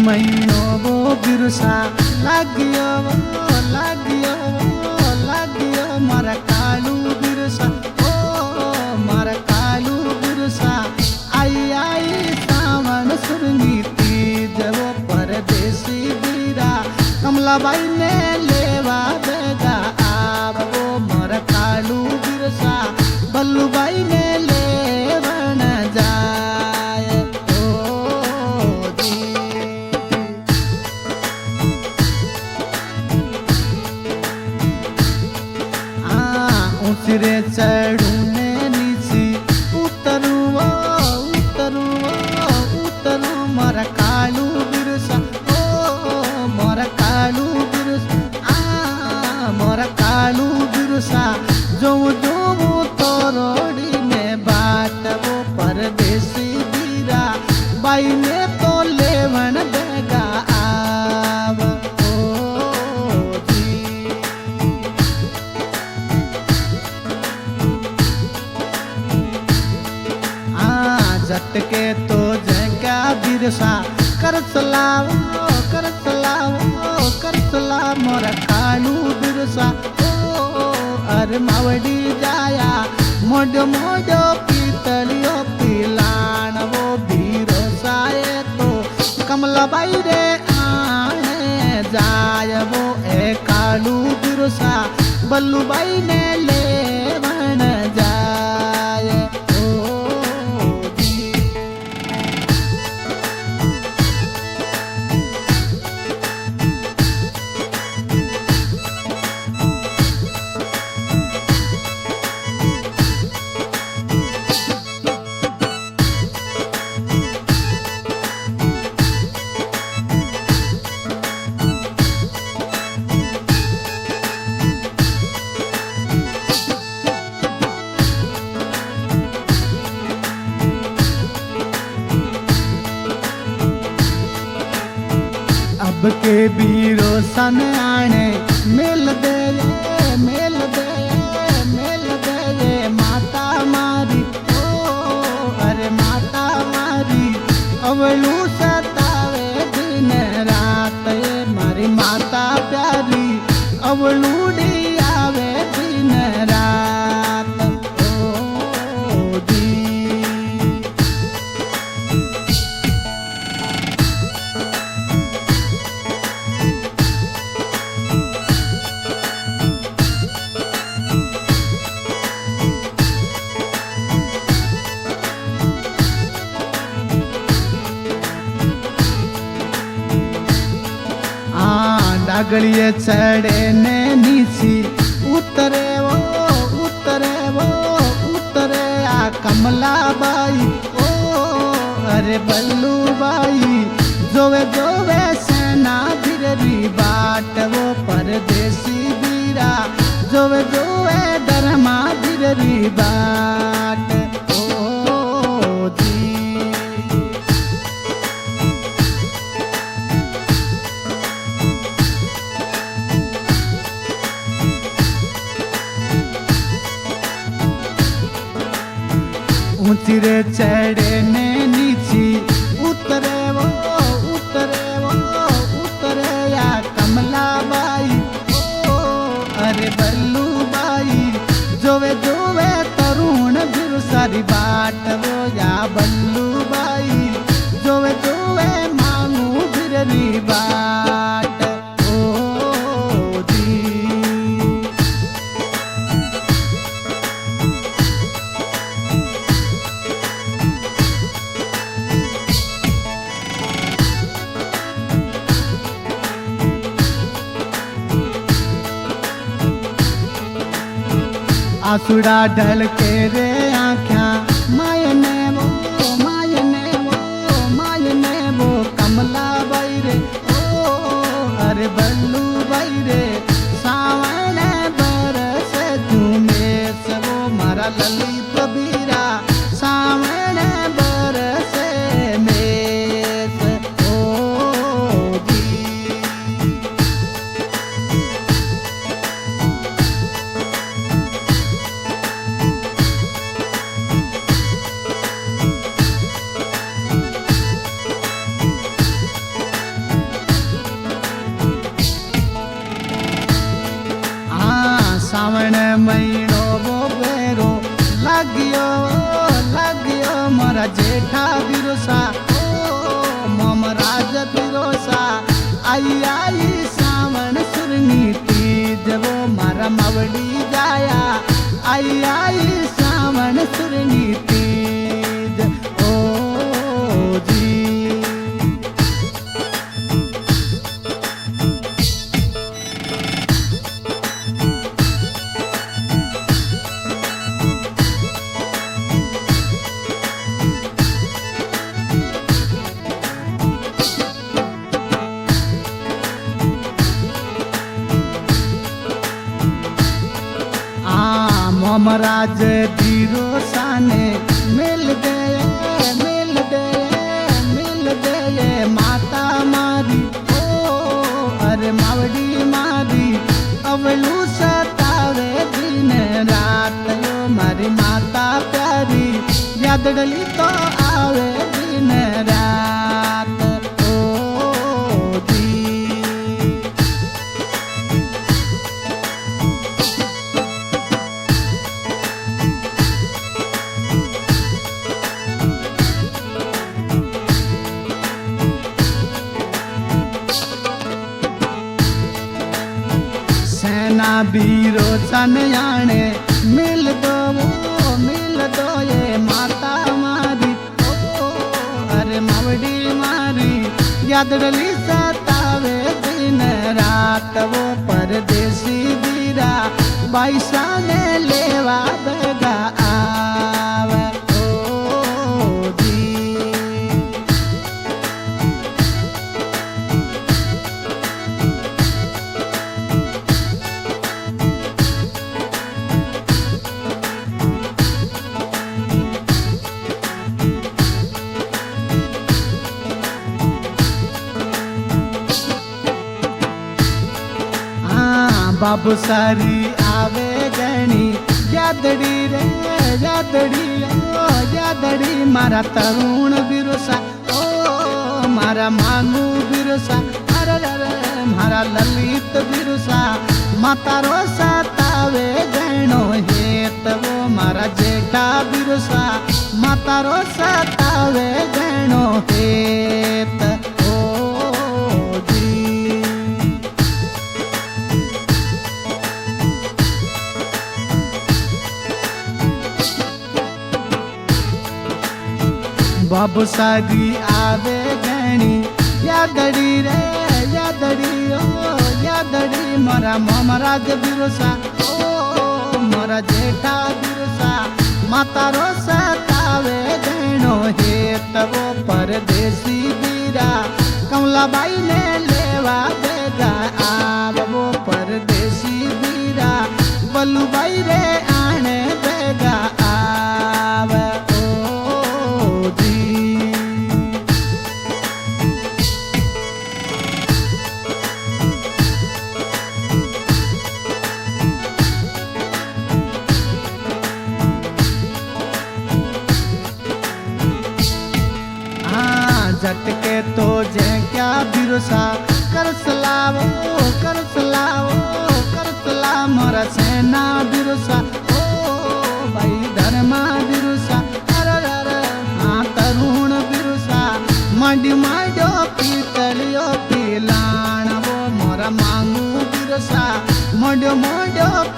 महीनो वो बिरसा लागियो मारा कालू बिरसा ओ मारा कालू बिरसा आई आई सावन सुरनी तीज वो परदेसी बीरा कमलाबाई ने लेवा देगा आब वो मारा कालू बिरसा बल्लूबाई ने लेवन जाए ओ जी। ऊँचरे चढ़ू ने नीची उतरू मारा कालू बिरसा ओ मारा कालू बिरसा मारा कालू बिरसा जो तोरोड़ी में बाट वो परदेसी बीरा बाई ने तो लेवन देगा आव ओ जी। झटके तो जगह बिरसा कर चलाओ मोरा कालू बिरसा ओ अरे मावड़ी जाया मोडो मोडो पीतलियो पिलान वो बिरसाए तो कमलाबाई रे आने जाय वो ए कालू बिरसा बल्लूबाई ने लेवन जाय ओ जी। अब के बीरो सन आने मेल दे माता मारी ओ अरे माता मारी अवलू सतावे दिन रात ये मारी माता प्यारी अवलू आवे दिन रात ओ जी। डागड़िए चढ़े ने नीची उतरे आ कमलाबाई ओ अरे बल्लूबाई जोवे सेना भिररी बाट वो परदेसी बीरा जोवे डरमा भिररी बाट ओ जी। ऊँचरे चढ़े ने नीची उतरे या कमलाबाई ओ अरे बल्लूबाई जोवे तरुण बिरु सारी बाट वो या बल्लूबाई जोवे मांगू बिररी बाट ओ जी। आसुड़ा ढल के रे आँख्या मायने वो कमलाबाई रे ओ अरे बल्लूबाई रे सावन बरस झूमे वो मारा ललित बीरा सावन बरस में ओ जी। महीनो वो बेरो लाग्यो लाग्यो मारा जेठा बिरोसा ओ ममराज बिरोसा आई आई सावन सुरनी तीज वो मारा मावड़ी जाया आई आई सावन सुरनी तीज ओ जी। ममराज बिरोसा ने मिल गए माता मारी ओ अरे मावड़ी मारी अवलू सतावे दिन रात यो मारी माता प्यारी याद डली तो आवे दिन रात ओ जी। सेना बिरोसा ने आने मिल दो ये माता मारी ओ अरे मावड़ी मारी याद डली सतावे दिन रात वो परदेसी बीरा बाईसा ने लेवा बेगा आवे ओ जी। बाबू सारी आवे गणी यादड़ी रे यादड़ी मारा तरुण बिरोसा ओ मारा मांगू बिरोसा अरे मारा ललित बिरोसा माता रोसा तावे गणो हेत वो मारा जेठा बिरोसा माता रोसा तावे गणो हेत ओ जी। बाबू सारी आवे गणी यादड़ी रे यादड़ी मारा ममराज बिरोसा ओ मारा जेठा बिरोसा माता रोसा तावे गणो हेत वो परदेसी बीरा कमलाबाई ने लेवा देगा आव वो परदेसी बीरा बल्लूबाई रे आने देगा आव ओ जी। झटके तो जे क्या बिरोसा कर सलावो मोरा सेना बिरोसा ओ भाई धर्मा बिरोसा अरे हाँ तरुण बिरोसा मडी माडो पीतलियो पीलाण वो मोरा मांगू बिरोसा मडो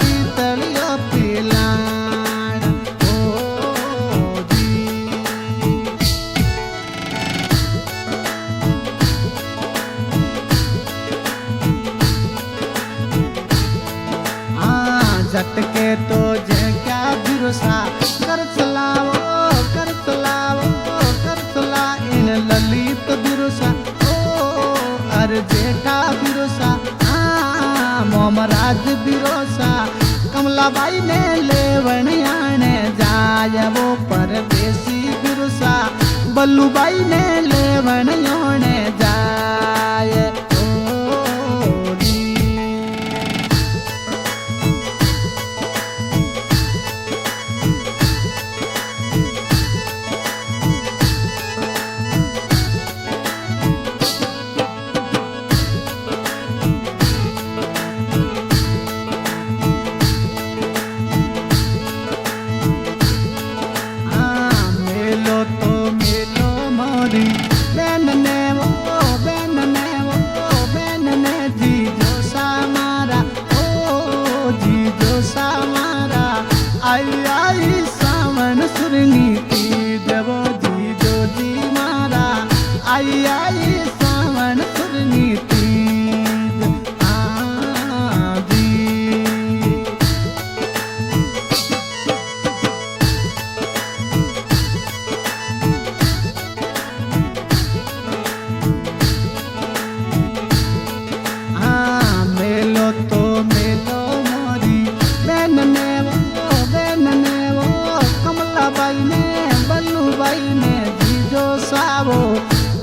पीतलियो पीलाण झटके तो जे क्या बिरोसा कर चला इन ललित बिरोसा ओ अरे जेठा बिरोसा मोमराज बिरोसा कमलाबाई ने लेवन आने जाय वो परदेसी बिरोसा बल्लूबाई ने लेवन आने जाय ओ जी।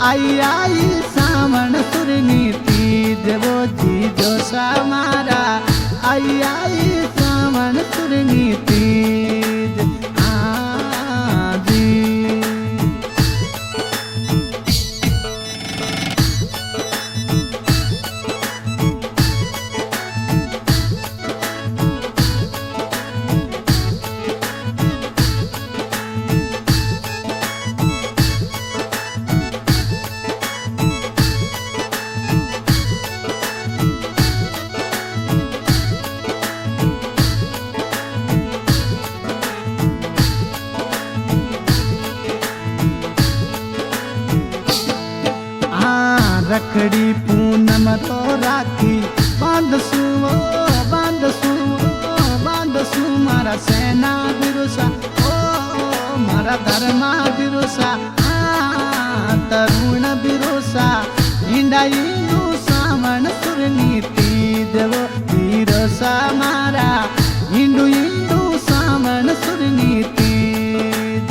आई सावण सुरनी तीज वो जीजो सा मारा आई सावण सुरनी तीज जी। रखड़ी पूनम रो राखी बांधसू मारा सेना बिरुसा ओ मारा धर्मा बिरुसा तरुण बिरुसा इंडा इंडू सावण सुरनी तीज वो बिरुसा मारा इंडू इंडू सावण सुरनी तीज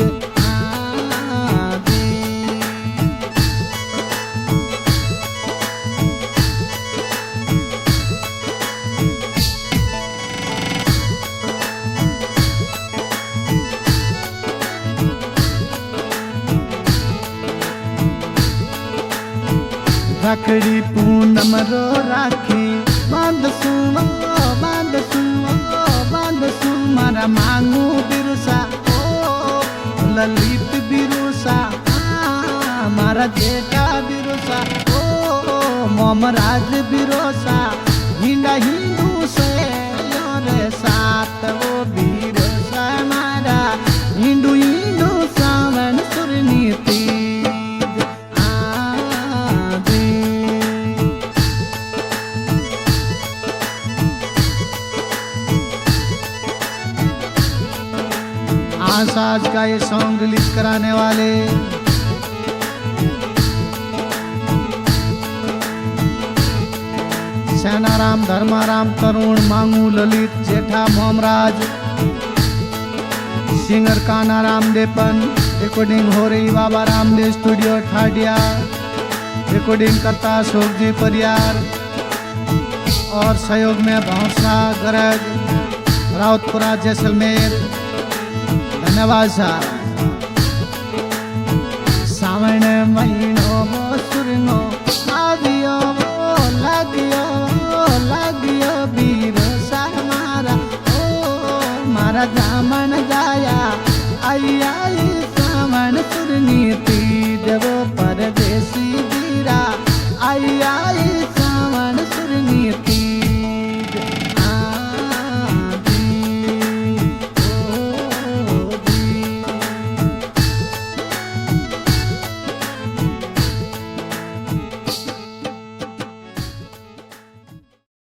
रखड़ी पूनम रो राखी बांधसू मारा मांगू बिरुसा ओ ललित बिरुसा मारा जेठा बिरुसा ओ मोमराज बिरुसा हिंदा हिंदू से रे साथ वो बिरुसा मारा हिंदू हिंदू सावण सुरनी तीज आज का ये सॉन्ग रिलीज कराने वाले सेनाराम, धर्माराम, तरुण, मांगू, ललित, जेठा, मोमराज, सिंगर कानाराम देपन। रिकॉर्डिंग हो रही बाबा रामदेव स्टूडियो ठाडिया। रिकॉर्डिंग करता अशोक परियार और सहयोग में भौसा गरज राउतपुरा जैसलमेर। धन्यवाद साहब। सावण महीनो वो सुरनो लागियो बिरुसा मारा ओ मारा दामन गाया आई